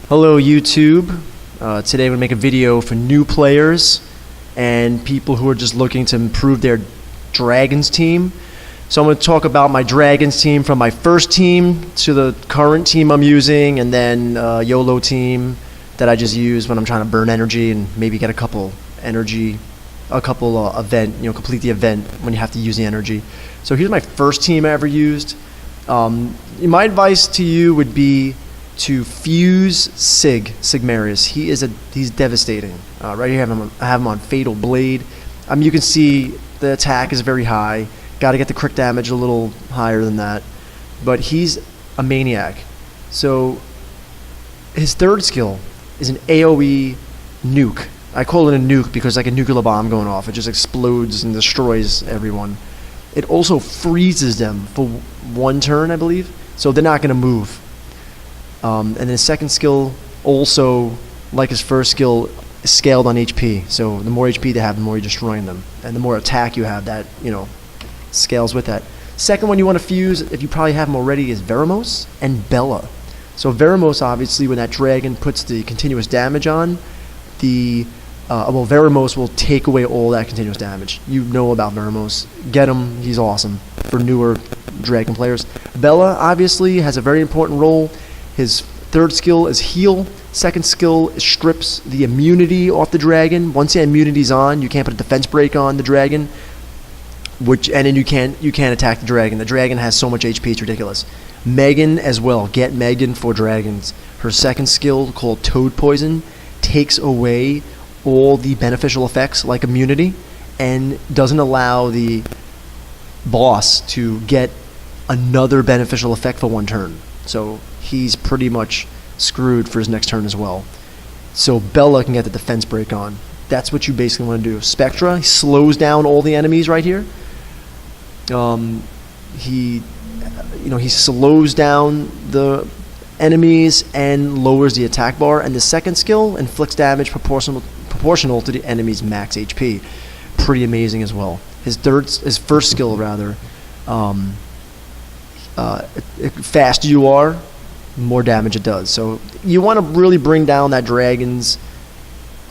Hello YouTube. Today I'm going to make a video for new players and people who are just looking to improve their Dragons team. So I'm going to talk about my Dragons team from my first team to the current team I'm using, and then YOLO team that I just use when I'm trying to burn energy and maybe get a couple event, complete the event when you have to use the energy. So here's my first team I ever used. My advice to you would be to fuse Sigmarius. He's devastating. Right here I have him on Fatal Blade. You can see the attack is very high. Got to get the crit damage a little higher than that, but he's a maniac. So his third skill is an AoE nuke. I call it a nuke because it's like a nuclear bomb going off. It just explodes and destroys everyone. It also freezes them for one turn, I believe, so they're not going to move. And then his second skill, also like his first skill, is scaled on HP. So the more HP they have, the more you're destroying them, and the more attack you have, that scales with that. Second one you want to fuse, if you probably have them already, is Veramos and Bella. So Veramos, obviously, when that dragon puts the continuous damage on, Veramos will take away all that continuous damage. You know about Veramos. Get him. He's awesome for newer dragon players. Bella, obviously, has a very important role. His third skill is heal. Second skill strips the immunity off the dragon. Once the immunity's on, you can't put a defense break on the dragon, and then you can't attack the dragon. The dragon has so much HP, it's ridiculous. Megan as well. Get Megan for dragons. Her second skill, called Toad Poison, takes away all the beneficial effects like immunity and doesn't allow the boss to get another beneficial effect for one turn. So he's pretty much screwed for his next turn as well. So Bella can get the defense break on. That's what you basically want to do. Spectra, he slows down all the enemies right here. He slows down the enemies and lowers the attack bar. And the second skill inflicts damage proportional to the enemy's max HP. Pretty amazing as well. His first skill rather. Faster you are, more damage it does. So you want to really bring down that dragon's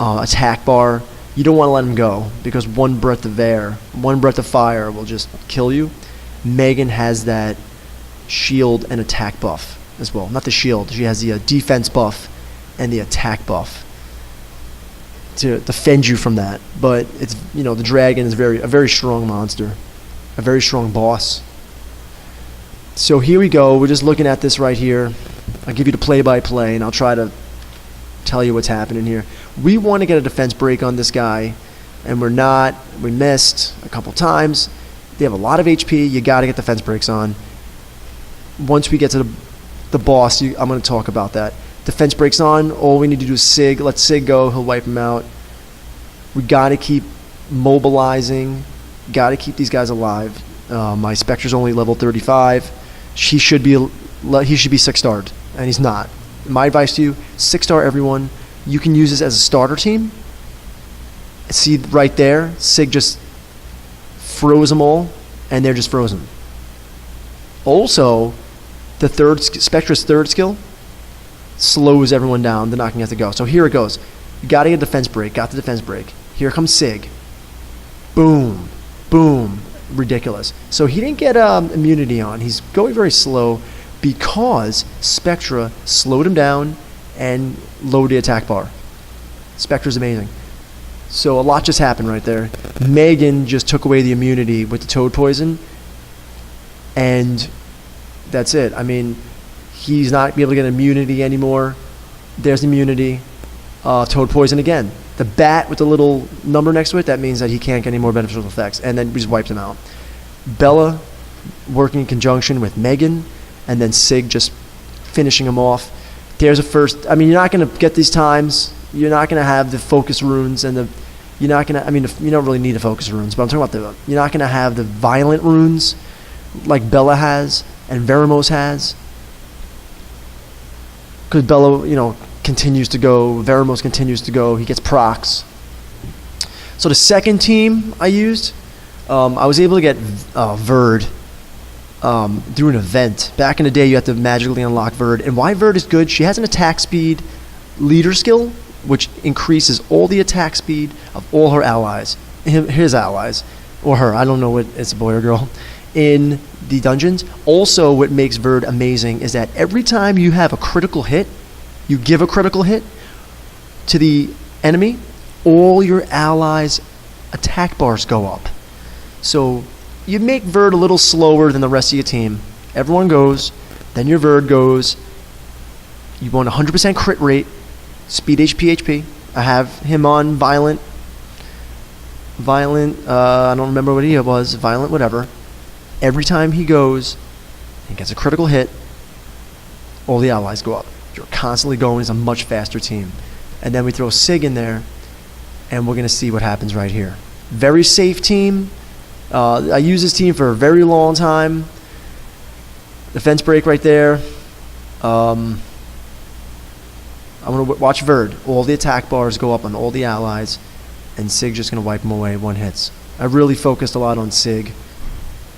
attack bar. You don't want to let him go, because one breath of fire will just kill you. Megan has that shield and attack buff as well. Not the shield, she has the defense buff and the attack buff to defend you from that. But it's the dragon is a very strong monster, a very strong boss. So here we go. We're just looking at this right here. I'll give you the play-by-play, and I'll try to tell you what's happening here. We want to get a defense break on this guy, and we're not. We missed a couple times. They have a lot of HP. You got to get defense breaks on. Once we get to the boss, I'm going to talk about that. Defense breaks on. All we need to do is Sig. Let Sig go. He'll wipe him out. We got to keep mobilizing. Got to keep these guys alive. My Spectre's only level 35. He should be 6-starred, and he's not. My advice to you: 6-star everyone. You can use this as a starter team. See right there, Sig just froze them all, and they're just frozen. Also, the Spectre's third skill slows everyone down. They're not going to have to go. So here it goes. You got to get a defense break. Got the defense break. Here comes Sig. Boom, boom. Ridiculous. So he didn't get immunity on. He's going very slow because Spectra slowed him down and lowered the attack bar. Spectra's amazing. So a lot just happened right there. Megan just took away the immunity with the Toad Poison, and that's it. He's not be able to get immunity anymore. There's immunity. Toad Poison again. The bat with the little number next to it, that means that he can't get any more beneficial effects, and then we just wiped him out. Bella working in conjunction with Megan, and then Sig just finishing him off. There's a first. You're not going to get these times. You're not going to have the focus runes, and you're not going to. You don't really need the focus runes, but I'm talking about you're not going to have the violent runes like Bella has and Veramos has, because Bella, continues to go. Veramos continues to go. He gets procs. So the second team I used, I was able to get Verd through an event. Back in the day, you had to magically unlock Verd. And why Verd is good, she has an attack speed leader skill, which increases all the attack speed of all her allies, his allies, or her. I don't know what it's a boy or girl. In the dungeons. Also, what makes Verd amazing is that every time you have a critical hit, you give a critical hit to the enemy, all your allies' attack bars go up. So you make Verd a little slower than the rest of your team. Everyone goes, then your Verd goes. You want 100% crit rate, speed HP. I have him on violent, I don't remember what he was, violent whatever. Every time he goes and gets a critical hit, all the allies go up. You're constantly going as a much faster team. And then we throw Sig in there, and we're going to see what happens right here. Very safe team. I use this team for a very long time. Defense break right there. I'm going to watch Verd. All the attack bars go up on all the allies, and Sig's just going to wipe them away one hits. I really focused a lot on Sig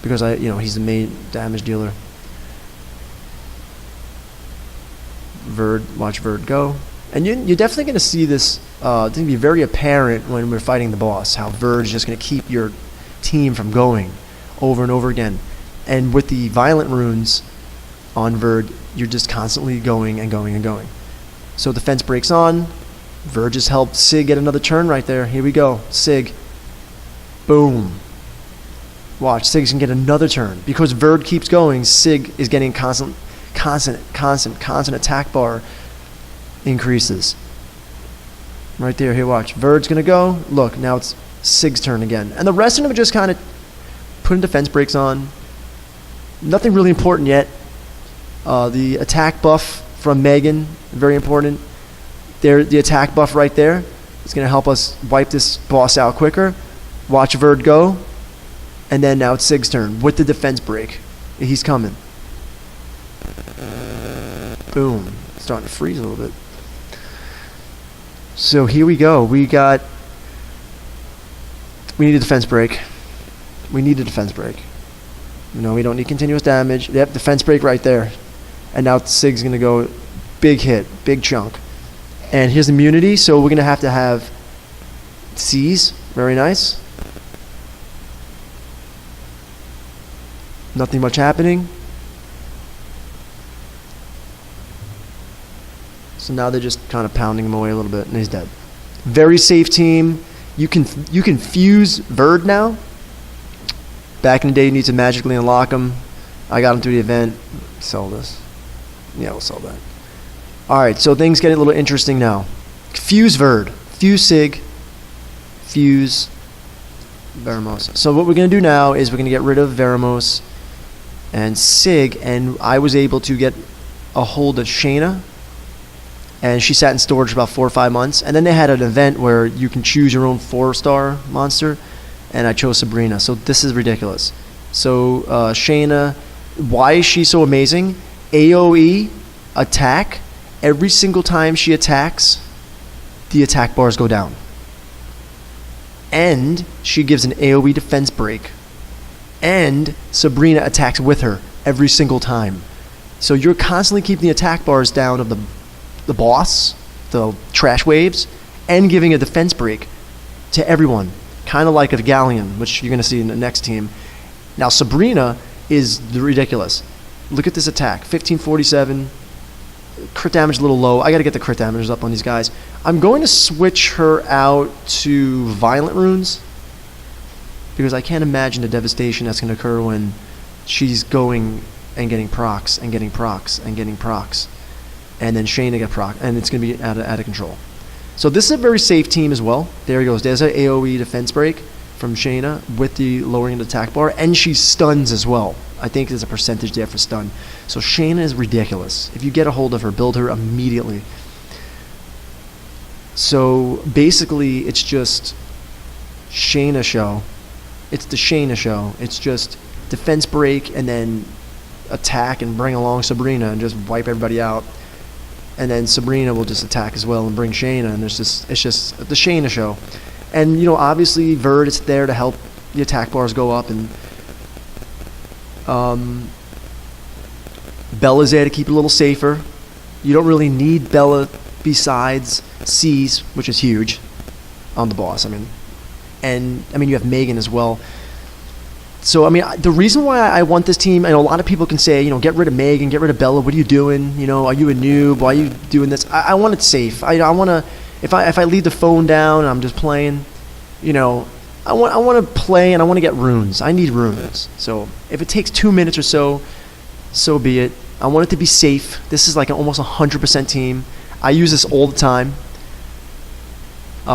because he's the main damage dealer. Watch Verd go. And you're definitely going to see this. It's going to be very apparent when we're fighting the boss, how Verd's just going to keep your team from going over and over again. And with the violent runes on Verd, you're just constantly going and going and going. So defense breaks on. Verd just helped Sig get another turn right there. Here we go. Sig. Boom. Watch, Sig's going to get another turn. Because Verd keeps going, Sig is getting constant attack bar increases. Right there, here, watch. Verd's going to go. Look, now it's Sig's turn again. And the rest of them are just kind of putting defense breaks on. Nothing really important yet. The attack buff from Megan, very important. The attack buff right there is going to help us wipe this boss out quicker. Watch Verd go. And then now it's Sig's turn with the defense break. He's coming. Boom. Starting to freeze a little bit. So here we go. We need a defense break. We need a defense break. We don't need continuous damage. Yep, defense break right there. And now Sig's going to go big hit, big chunk. And here's immunity, so we're going to have C's. Very nice. Nothing much happening. So now they're just kind of pounding him away a little bit, and he's dead. Very safe team. You can fuse Verd now. Back in the day, you need to magically unlock him. I got him through the event. Sell this. Yeah, we'll sell that. All right, so things get a little interesting now. Fuse Verd. Fuse Sig. Fuse Veramos. So what we're going to do now is we're going to get rid of Veramos and Sig, and I was able to get a hold of Shayna, and she sat in storage for about 4 or 5 months. And then they had an event where you can choose your own 4-star monster, and I chose Sabrina. So this is ridiculous. So Shayna, why is she so amazing? AoE attack. Every single time she attacks, the attack bars go down. And she gives an AoE defense break. And Sabrina attacks with her every single time. So you're constantly keeping the attack bars down of the boss, the trash waves, and giving a defense break to everyone. Kind of like a Galleon, which you're going to see in the next team. Now Sabrina is ridiculous. Look at this attack. 1547. Crit damage a little low. I got to get the crit damage up on these guys. I'm going to switch her out to violent runes, because I can't imagine the devastation that's going to occur when she's going and getting procs and getting procs and getting procs, and then Shayna get proc, and it's going to be out of control. So this is a very safe team as well. There he goes. There's an AoE defense break from Shayna with the lowering of the attack bar, and she stuns as well. I think there's a percentage there for stun. So Shayna is ridiculous. If you get a hold of her, build her immediately. So basically, it's just Shayna show. It's the Shayna show. It's just defense break and then attack and bring along Sabrina and just wipe everybody out. And then Sabrina will just attack as well and bring Shayna, and it's just the Shayna show. And obviously Verd is there to help the attack bars go up, and Bella's there to keep it a little safer. You don't really need Bella besides C's, which is huge on the boss. And you have Megan as well. So the reason why I want this team, I know a lot of people can say, get rid of Megan, get rid of Bella. What are you doing? Are you a noob? Why are you doing this? I want it safe. I want to. If I leave the phone down and I'm just playing, I want to play and I want to get runes. I need runes. So if it takes 2 minutes or so, so be it. I want it to be safe. This is like an almost 100% team. I use this all the time.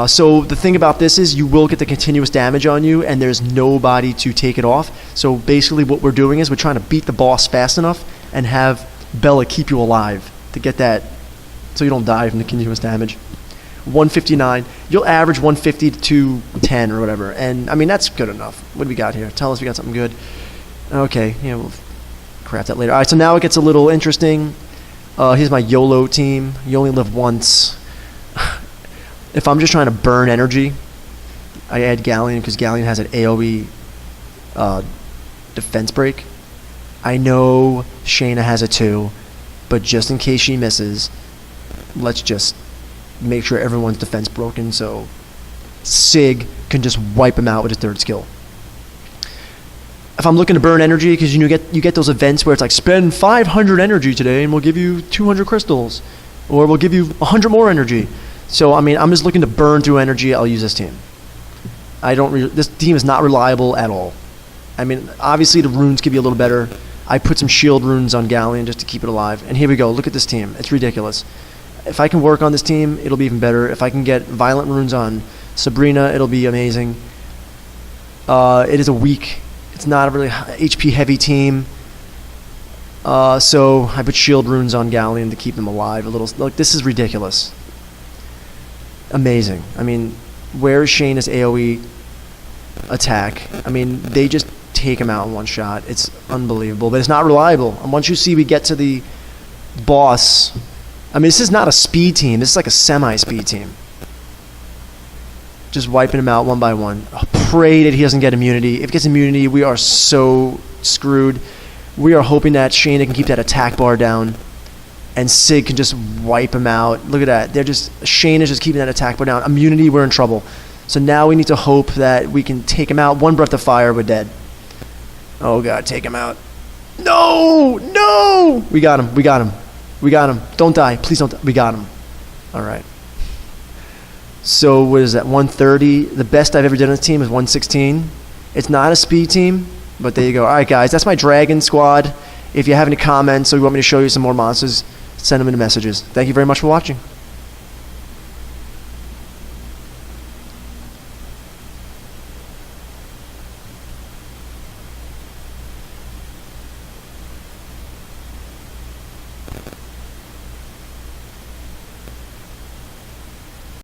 So the thing about this is you will get the continuous damage on you and there's nobody to take it off. So basically what we're doing is we're trying to beat the boss fast enough and have Bella keep you alive to get that so you don't die from the continuous damage. 159. You'll average 150 to 210 or whatever. And that's good enough. What do we got here? Tell us we got something good. Okay, we'll craft that later. All right, so now it gets a little interesting. Here's my YOLO team. You only live once. If I'm just trying to burn energy, I add Galleon because Galleon has an AoE defense break. I know Shayna has it too, but just in case she misses, let's just make sure everyone's defense broken so Sig can just wipe him out with his third skill. If I'm looking to burn energy, because you get those events where it's like spend 500 energy today and we'll give you 200 crystals, or we'll give you 100 more energy. So I'm just looking to burn through energy. I'll use this team. This team is not reliable at all. Obviously the runes could be a little better. I put some shield runes on Galleon just to keep it alive. And here we go. Look at this team. It's ridiculous. If I can work on this team, it'll be even better. If I can get violent runes on Sabrina, it'll be amazing. It is a weak. It's not a really HP heavy team. So I put shield runes on Galleon to keep them alive a little. Look, this is ridiculous. Amazing. Where is Shayna's AoE attack? They just take him out in one shot. It's unbelievable, but it's not reliable. And once you see we get to the boss, this is not a speed team. This is like a semi-speed team. Just wiping him out one by one. Pray that he doesn't get immunity. If he gets immunity, we are so screwed. We are hoping that Shayna can keep that attack bar down and Sig can just wipe him out. Look at that. Shayna's just keeping that attack bar down. Immunity, we're in trouble. So now we need to hope that we can take him out. One breath of fire, we're dead. Oh God, take him out. No! We got him. Don't die. Please don't die. We got him. All right. So what is that, 130? The best I've ever done on this team is 116. It's not a speed team, but there you go. All right, guys, that's my dragon squad. If you have any comments or you want me to show you some more monsters, send them in the messages. Thank you very much for watching.